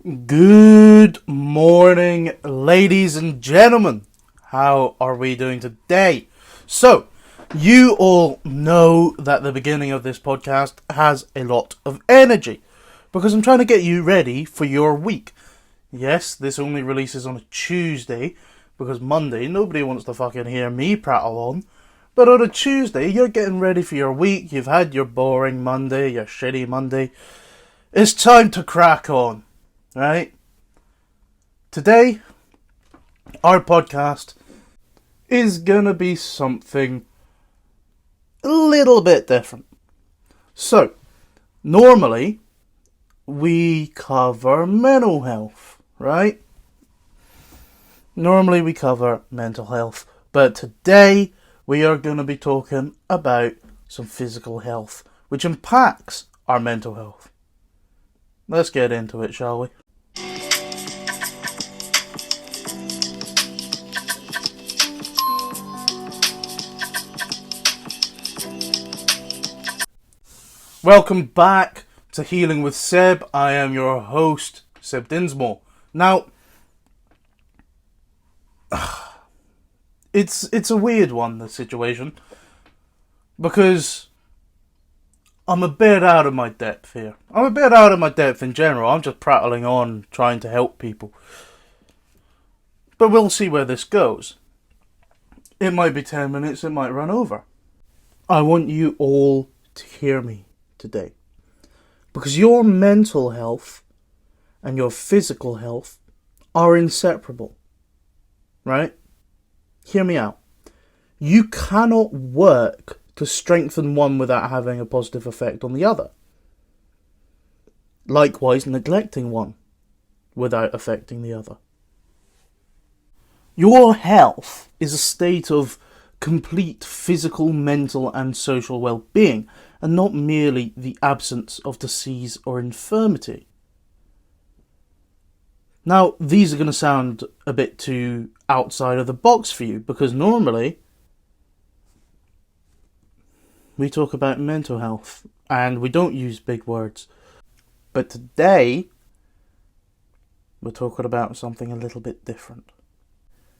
Good morning, ladies and gentlemen. How are we doing today? So, you all know that the beginning of this podcast has a lot of energy because I'm trying to get you ready for your week. Yes, this only releases on a Tuesday because Monday nobody wants to fucking hear me prattle on. But on a Tuesday, you're getting ready for your week. You've had your boring Monday, your shitty Monday. It's time to crack on. Right? Today, our podcast is gonna be something a little bit different. So, normally, we cover mental health, right? Normally we cover mental health, but today we are gonna be talking about some physical health, which impacts our mental health. Let's get into it, shall we? Welcome back to Healing with Seb. I am your host, Seb Dinsmore. Now, it's a weird one, the situation, because I'm a bit out of my depth here. I'm a bit out of my depth in general. I'm just prattling on, trying to help people. But we'll see where this goes. It might be 10 minutes, it might run over. I want you all to hear me today, because your mental health and your physical health are inseparable, right? Hear me out. You cannot work to strengthen one without having a positive effect on the other. Likewise, neglecting one without affecting the other. Your health is a state of complete physical, mental and social well-being, and not merely the absence of disease or infirmity. Now, these are going to sound a bit too outside of the box for you, because normally we talk about mental health and we don't use big words. But today we're talking about something a little bit different.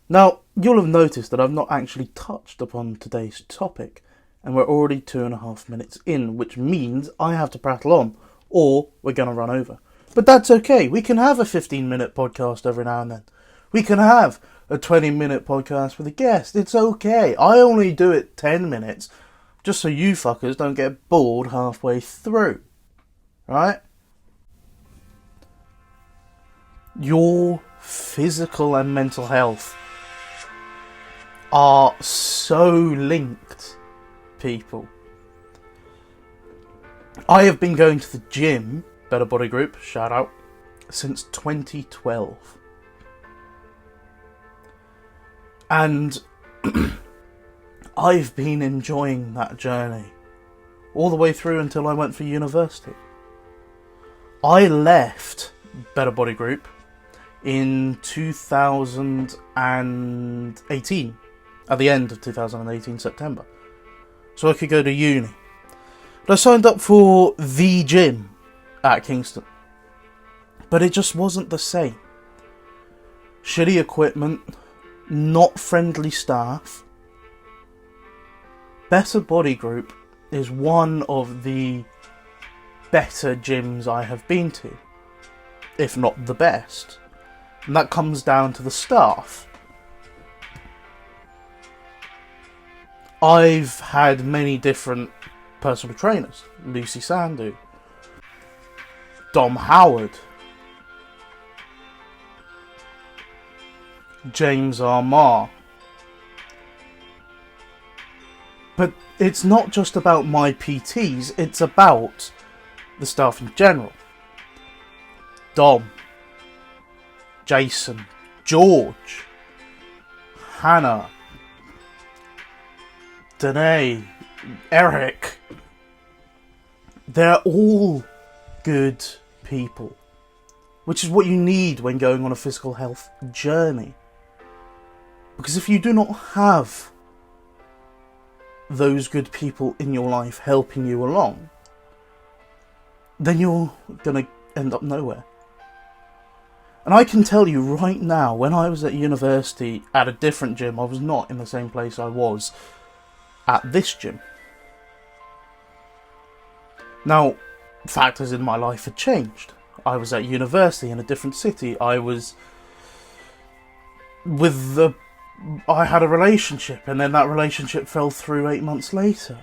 Now, you'll have noticed that I've not actually touched upon today's topic, and we're already 2.5 minutes in, which means I have to prattle on, or we're going to run over. But that's okay. We can have a 15-minute podcast every now and then. We can have a 20-minute podcast with a guest. It's okay. I only do it 10 minutes, just so you fuckers don't get bored halfway through. Right? Your physical and mental health are so linked, people. I have been going to the gym, Better Body Group, shout out, since 2012. And I've been enjoying that journey all the way through until I went for university. I left Better Body Group in 2018. At the end of 2018, September. So I could go to uni. But I signed up for the gym at Kingston. But it just wasn't the same. Shitty equipment, not friendly staff. Better Body Group is one of the better gyms I have been to, if not the best. And that comes down to the staff. I've had many different personal trainers. Lucy Sandu, Dom Howard, James Armar. But it's not just about my PTs, it's about the staff in general. Dom, Jason, George, Hannah, Danae, Eric. They're all good people, which is what you need when going on a physical health journey. Because if you do not have those good people in your life helping you along, then you're going to end up nowhere. And I can tell you right now, when I was at university at a different gym, I was not in the same place I was at this gym. Now, factors in my life had changed. I was at university in a different city. I had a relationship, and then that relationship fell through 8 months later.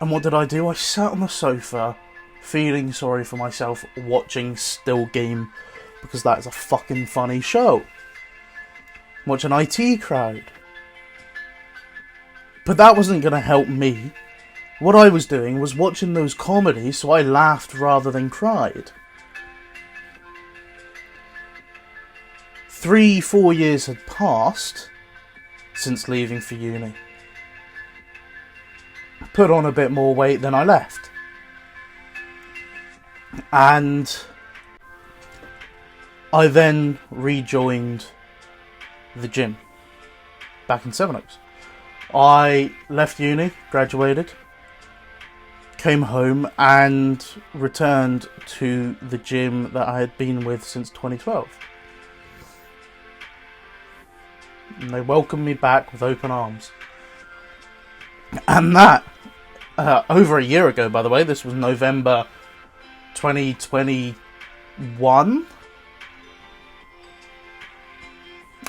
And what did I do? I sat on the sofa, feeling sorry for myself, watching Still Game, because that is a fucking funny show. Watching IT Crowd. But that wasn't going to help me. What I was doing was watching those comedies, so I laughed rather than cried. 3-4 years had passed since leaving for uni. Put on a bit more weight than I left. And I then rejoined the gym back in Sevenoaks. I left uni, graduated, came home and returned to the gym that I had been with since 2012. And they welcomed me back with open arms. And that, over a year ago, by the way, this was November 2021,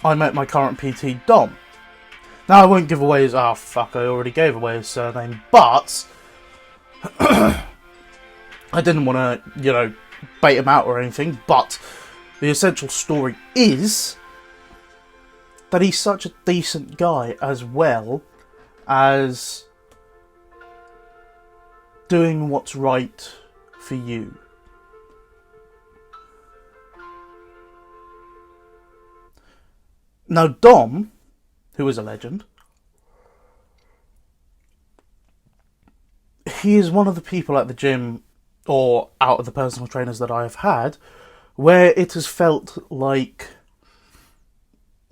I met my current PT, Dom. Now, I won't give away his... I already gave away his surname, but I didn't want to, bait him out or anything, but the essential story is that he's such a decent guy, as well as doing what's right for you. Now, Dom, who is a legend, he is one of the people at the gym, or out of the personal trainers that I have had, where it has felt like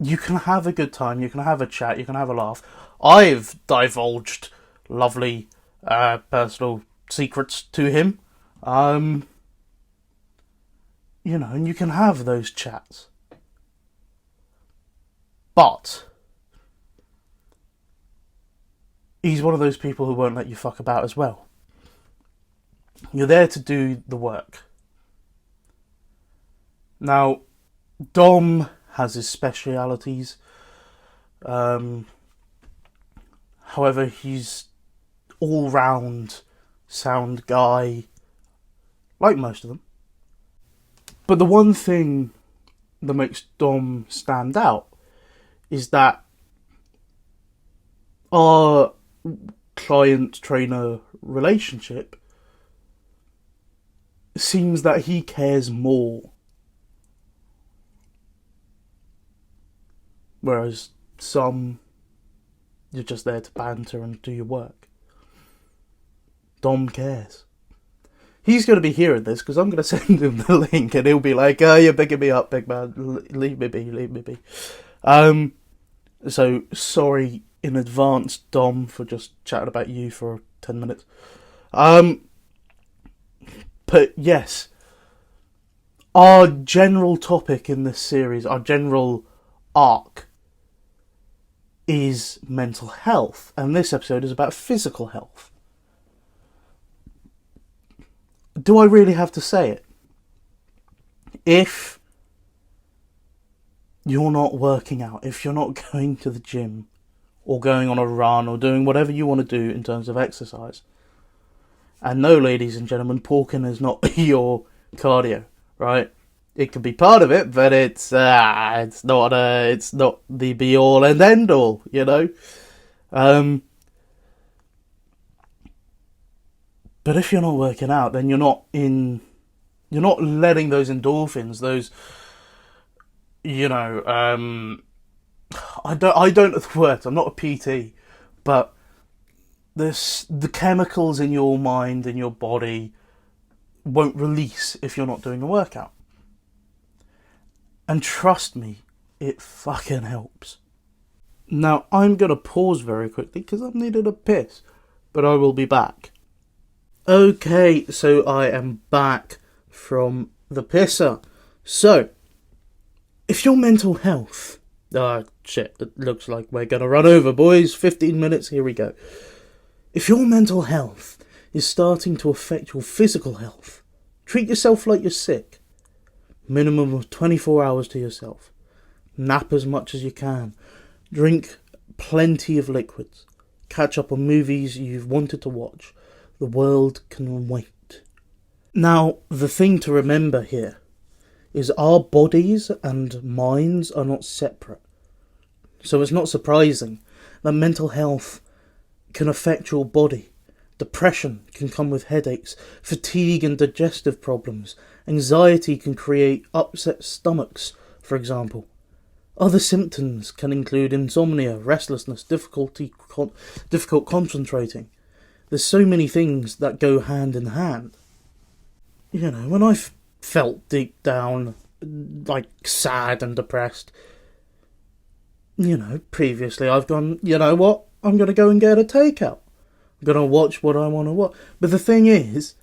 you can have a good time, you can have a chat, you can have a laugh. I've divulged lovely personal secrets to him. And you can have those chats. But he's one of those people who won't let you fuck about as well. You're there to do the work. Now, Dom has his specialities. However, he's all-round sound guy, like most of them. But the one thing that makes Dom stand out is that our client-trainer relationship seems that he cares more. Whereas some, you're just there to banter and do your work. Dom cares. He's going to be hearing this, because I'm going to send him the link, and he'll be like, oh, you're picking me up, big man. Leave me be. So, sorry in advance, Dom, for just chatting about you for 10 minutes. But yes, our general topic in this series, our general arc, is mental health, and this episode is about physical health. Do I really have to say it? If you're not working out, if you're not going to the gym, or going on a run, or doing whatever you want to do in terms of exercise, and no, ladies and gentlemen, porking is not your cardio, right? It can be part of it, but it's not the be all and end all, But if you're not working out, then you're not letting those endorphins, those, I don't know the words. I'm not a PT, but the chemicals in your mind, in your body, won't release if you're not doing a workout. And trust me, it fucking helps. Now, I'm going to pause very quickly because I've needed a piss, but I will be back. Okay, so I am back from the pisser. So, if your mental health... shit, it looks like we're going to run over, boys. 15 minutes, here we go. If your mental health is starting to affect your physical health, treat yourself like you're sick. Minimum of 24 hours to yourself. Nap as much as you can. Drink plenty of liquids. Catch up on movies you've wanted to watch. The world can wait. Now, the thing to remember here is our bodies and minds are not separate. So it's not surprising that mental health can affect your body. Depression can come with headaches, fatigue and digestive problems. Anxiety can create upset stomachs, for example. Other symptoms can include insomnia, restlessness, difficult concentrating. There's so many things that go hand in hand. You know, when I've felt deep down, like, sad and depressed, you know, previously I've gone, you know what, I'm going to go and get a takeout. I'm going to watch what I want to watch. But the thing is,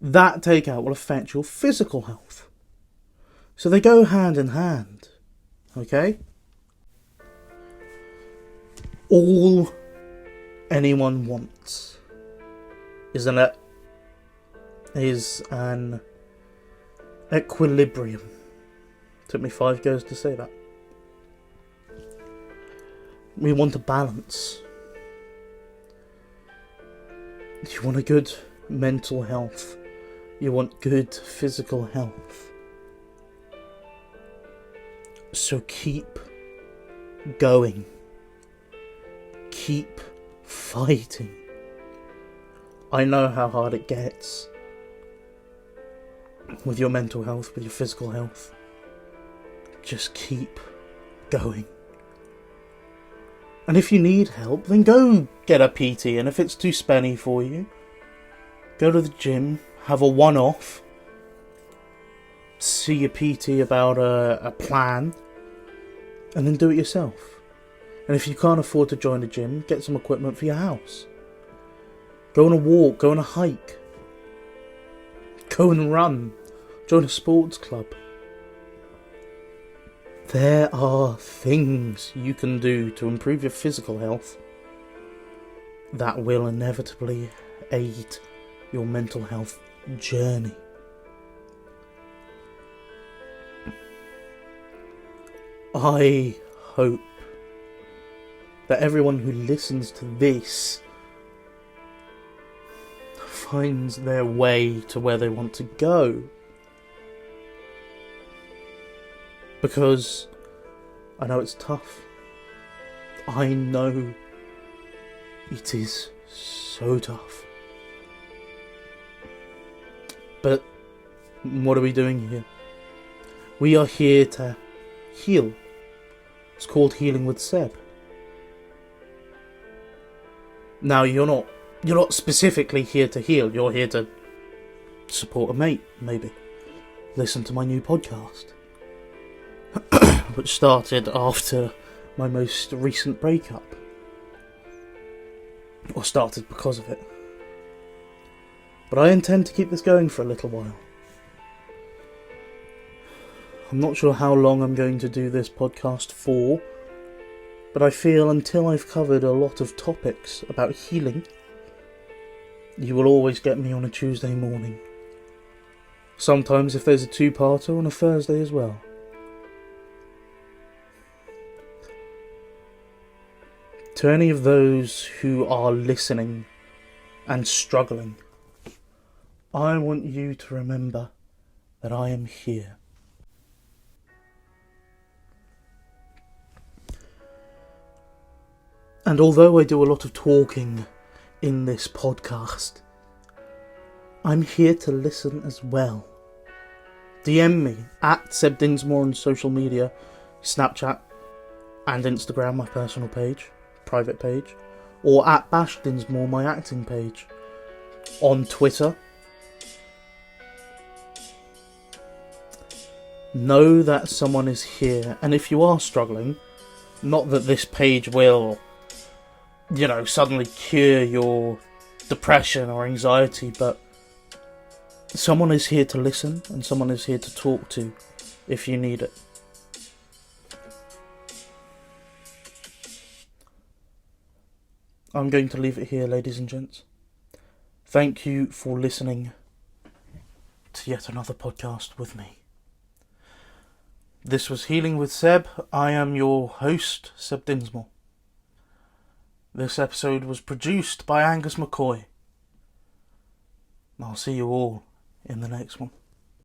that takeout will affect your physical health. So they go hand in hand. Okay? All anyone wants is an equilibrium. Took me 5 goes to say that. We want a balance. You want a good mental health. You want good physical health. So keep going. Keep fighting. I know how hard it gets with your mental health, with your physical health. Just keep going. And if you need help, then go get a PT. And if it's too spenny for you, go to the gym, have a one-off, see your PT about a plan, and then do it yourself. And if you can't afford to join a gym, get some equipment for your house. Go on a walk, go on a hike. Go and run. Join a sports club. There are things you can do to improve your physical health that will inevitably aid your mental health journey. I hope that everyone who listens to this finds their way to where they want to go. Because I know it's tough. I know it is so tough. But what are we doing here? We are here to heal. It's called Healing with Seb. Now you're not specifically here to heal. You're here to support a mate, maybe. Listen to my new podcast, which started after my most recent breakup. Or started because of it. But I intend to keep this going for a little while. I'm not sure how long I'm going to do this podcast for, but I feel until I've covered a lot of topics about healing, you will always get me on a Tuesday morning. Sometimes if there's a 2-parter on a Thursday as well. To any of those who are listening and struggling, I want you to remember that I am here. And although I do a lot of talking in this podcast, I'm here to listen as well. DM me at Seb Dinsmore on social media, Snapchat and Instagram, my personal page, private page, or at Bash Dinsmore, my acting page, on Twitter. Know that someone is here, and if you are struggling, not that this page will, suddenly cure your depression or anxiety, but someone is here to listen, and someone is here to talk to if you need it. I'm going to leave it here, ladies and gents. Thank you for listening to yet another podcast with me. This was Healing with Seb. I am your host, Seb Dinsmore. This episode was produced by Angus McCoy. I'll see you all in the next one.